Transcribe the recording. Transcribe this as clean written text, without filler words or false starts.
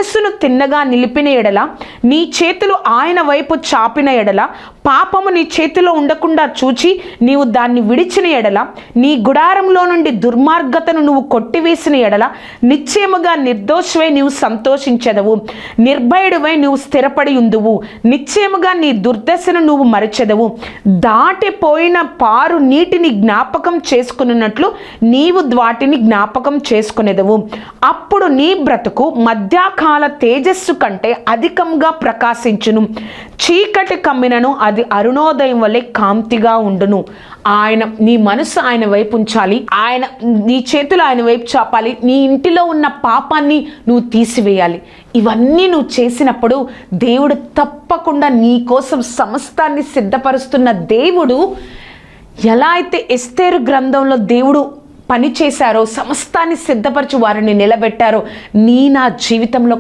మనస్సును తిన్నగా నిలిపిన ఎడల, నీ చేతులు ఆయన వైపు చాపిన ఎడల, పాపము నీ చేతిలో ఉండకుండా చూచి నీవు దాన్ని విడిచిన ఎడల, నీ గుడారంలో నుండి దుర్మార్గతను నువ్వు కొట్టివేసిన ఎడల, నిశ్చయముగా నిర్దోషవై నీవు సంతోషించెదవు, నిర్భయుడివై నువ్వు స్థిరపడి ఉందువు, నిశ్చయముగా నీ దుర్దశను నువ్వు మరచెదవు. దాటిపోయిన పారు నీటిని జ్ఞాపకం చేసుకున్నట్లు నీవు వాటిని జ్ఞాపకం చేసుకునేదవు. అప్పుడు నీ బ్రతుకు మధ్యాకాల తేజస్సు కంటే అధికంగా ప్రకాశించును, చీకటి కమ్మినను అది అరుణోదయం వలె కాంతిగా ఉండును. నీ మనసు ఆయన వైపు ఉంచాలి, నీ చేతులు ఆయన వైపు చాపాలి, నీ ఇంటిలో ఉన్న పాపాన్ని నువ్వు తీసివేయాలి. ఇవన్నీ నువ్వు చేసినప్పుడు దేవుడు తప్పకుండా నీ కోసం సమస్తాన్ని సిద్ధపరుస్తున్న దేవుడు, ఎలా అయితే ఎస్తేరు గ్రంథంలో దేవుడు పని చేశారో, సమస్తాన్ని సిద్ధపరిచి వారిని నిలబెట్టారో, నా జీవితంలో